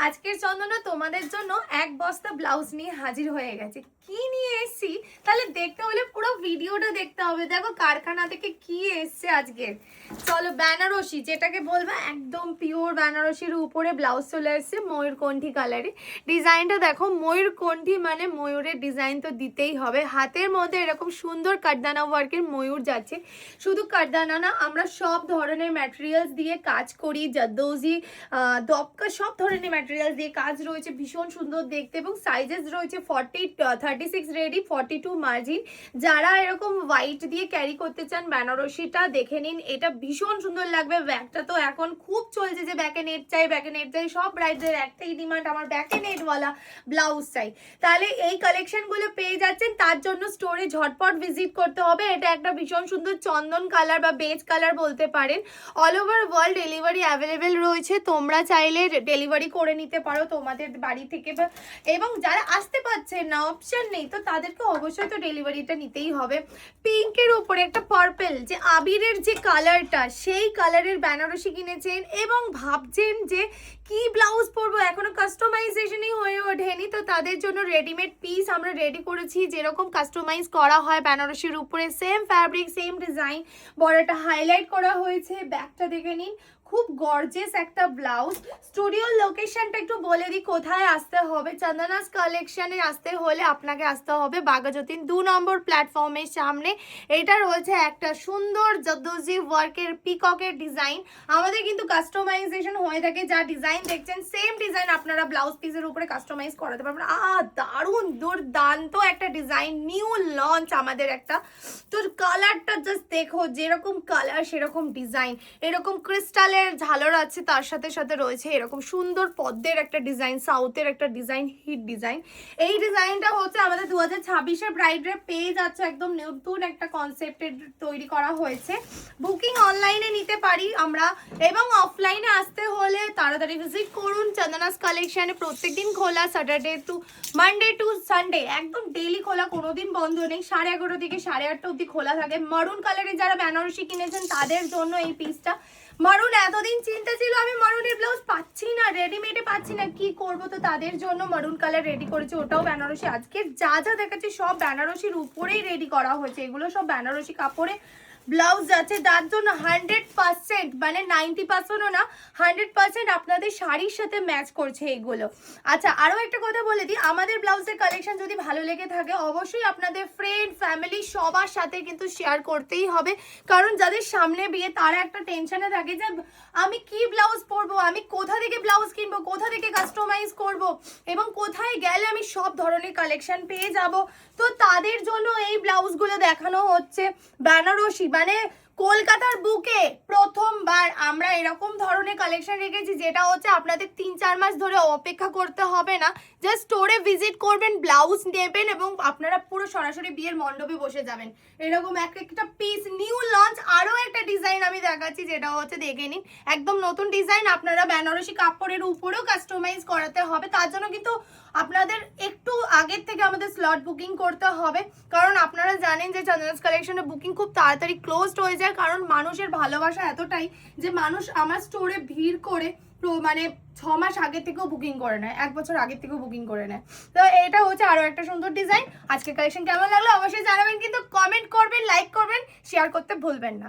আজকের চন্দনা তোমাদের জন্য এক বস্তা ব্লাউজ নিয়ে হাজির হয়ে গেছে। কি নিয়ে এসেছি তাহলে দেখতে হলে পুরো ভিডিওটা দেখতে হবে। দেখো কারখানা থেকে কি এসছে আজকে। চলো, বেনারসি যেটাকে বলবো একদম পিওর বেনারসির উপরে ব্লাউজ চলে এসছে ময়ূরকণ্ঠী কালারে। ডিজাইনটা দেখো, ময়ূরকণ্ঠী মানে ময়ূরের ডিজাইন তো দিতেই হবে। হাতের মধ্যে এরকম সুন্দর কাঠদানা ওয়ার্কের ময়ূর যাচ্ছে। শুধু কাঠদানা না, আমরা সব ধরনের ম্যাটেরিয়ালস দিয়ে কাজ করি। জারদৌজি, দপকা সব ধরনের ম্যাটেরিয়াল দিয়ে কাজ রয়েছে, ভীষণ সুন্দর দেখতে। এবং সাইজেস রয়েছে 36 রেডি, 42 মার্জিন। যারা এরকম হোয়াইট দিয়ে ক্যারি করতে চান বেনারসিটা দেখে নিন, এটা ভীষণ সুন্দর লাগবে। ব্যাগটা তো এখন খুব চলছে যে ব্যাকে নেট চাই, ব্যাকে নেট চাই। সব ব্রাইডদের একটাই ডিমান্ড, আমার ব্যাকে নেটওয়ালা ব্লাউজ চাই। তাহলে এই কালেকশনগুলো পেয়ে যাচ্ছেন, তার জন্য স্টোরে ঝটপট ভিজিট করতে হবে। এটা একটা ভীষণ সুন্দর চন্দন কালার বা বেজ কালার বলতে পারেন। All over world delivery available রয়েছে, তোমরা চাইলে ডেলিভারি করে নিতে পারো তোমাদের বাড়ি থেকে। এবং যারা আসতে পারছেন না, অপশন নেই, তো তাদেরকে অবশ্যই তো ডেলিভারিটা নিতেই হবে। পিঙ্কের উপরে একটা পার্পল, যে আবিরের যে কালারটা, সেই কালারের বেনারসি কিনেছেন এবং ভাবছেন যে কি ব্লাউজ পরবো, এখনো কাস্টমাইজেশনই হয়ে ওঠেনি, তো তাদের জন্য রেডিমেড পিস আমরা রেডি করেছি। যেরকম কাস্টমাইজ করা হয় বেনারসির উপরে, সেম ফ্যাব্রিক সেম ডিজাইন, বড়টা হাইলাইট করা হয়েছে। ব্যাগটা দেখে নিন, খুব গর্জিয়াস একটা ব্লাউজ। স্টুডিওর লোকেশনটা একটু বলে দিই কোথায় আসতে হবে। চন্দনাস কালেকশনে আসতে হলে আপনাকে আসতে হবে বাঘাযতীন 2 নম্বর প্ল্যাটফর্মের সামনে। এটা রয়েছে একটা সুন্দর জারদৌজি ওয়ার্কের পিককের ডিজাইন। আমাদের কিন্তু কাস্টমাইজেশন হয়ে থাকে, যা ডিজাইন দেখছেন সেম ডিজাইন আপনারা ব্লাউজ পিসের উপরে কাস্টমাইজ করাতে পারবেন। দারুণ দুর্দান্ত একটা ডিজাইন, নিউ লঞ্চ আমাদের একটা। তো কালারটা জাস্ট দেখো, যেরকম কালার সেরকম ডিজাইন। এরকম ক্রিস্টালের ঝালর আছে, তার সাথে সাথে রয়েছে এরকম সুন্দর পদ্মের একটা ডিজাইন, সাউথের একটা ডিজাইন, হিট ডিজাইন। এই ডিজাইনটা হচ্ছে আমাদের 2026-এর ব্রাইডরা পেয়ে যাচ্ছে, একদম নতুন একটা কনসেপ্টের তৈরি করা হয়েছে। বুকিং অনলাইনে নিতে পারি আমরা, এবং অফলাইনে আসতে হলে তাড়াতাড়ি ভিজিট করুন চন্দনাস কালেকশনে। প্রত্যেকদিন খোলা, Saturday to Monday to Sunday, একদম ডেইলি খোলা, কোনোদিন বন্ধ নেই। 11:30 থেকে 8:30 অবধি খোলা থাকে। মারুন কালারে যারা বেনারসি কিনেছেন তাদের জন্য এই পিসটা। মারুন এতদিন চিন্তা ছিল আমি মারুনের ব্লাউজ পাচ্ছি না, রেডিমেডে পাচ্ছি না, কি করব, তো তাদের জন্য মারুন কালার রেডি করেছি, ওটাও বেনারসি। আজকে যা যা দেখাচ্ছি সব বেনারসির উপরেই রেডি করা হয়েছে, এগুলো সব বেনারসি কাপড়ে ব্লাউজ আছে। তার জন্য 100% মানে 90%ও না, 100% আপনাদের শাড়ির সাথে ম্যাচ করছে এগুলো। আচ্ছা, আরও একটা কথা বলে দিই, আমাদের ব্লাউজের কালেকশন যদি ভালো লেগে থাকে অবশ্যই আপনাদের ফ্রেন্ড ফ্যামিলি সবার সাথে কিন্তু শেয়ার করতেই হবে। কারণ যাদের সামনে বিয়ে তারা একটা টেনশনে থাকে যে আমি কি ব্লাউজ পরবো, আমি কোথা থেকে ব্লাউজ কিনবো, কোথা থেকে কাস্টমাইজ করব, এবং কোথায় গেলে আমি সব ধরনের কালেকশন পেয়ে যাব। তো তাদের জন্য এই ব্লাউজগুলো দেখানো হচ্ছে। বেনারসি মানে কলকাতার বুকে প্রথমবার আমরা এরকম ধরনের কালেকশন রেখেছি, যেটা হচ্ছে আপনাদের 3-4 মাস ধরে অপেক্ষা করতে হবে না। জাস্ট স্টোরে ভিজিট করবেন, ব্লাউজ নেবেন এবং আপনারা পুরো সরাসরি বিয়ের মণ্ডপে বসে যাবেন। এরকম একটা পিস নিউ লঞ্চ। আরও একটা ডিজাইন আমি দেখাচ্ছি, যেটা হচ্ছে দেখে নিন, একদম নতুন ডিজাইন। আপনারা বেনারসি কাপড়ের উপরেও কাস্টমাইজ করাতে হবে, তার জন্য কিন্তু আপনাদের একটু আগের থেকে আমাদের স্লট বুকিং করতে হবে। কারণ আপনারা জানেন যে চন্দনাস কালেকশনের বুকিং খুব তাড়াতাড়ি ক্লোজড হয়ে যায়, কারণ মানুষের ভালোবাসা এতটাই যে মানুষ আমার স্টোরে ভিড় করে মানে 6 মাস আগে থেকেও বুকিং করে নেয়, 1 বছর আগের থেকেও বুকিং করে নেয়। তো এটা হচ্ছে আরও একটা সুন্দর ডিজাইন। আজকে কালেকশন কেমন লাগলো অবশ্যই জানাবেন, কিন্তু কমেন্ট করবেন, লাইক করবেন, শেয়ার করতে ভুলবেন না।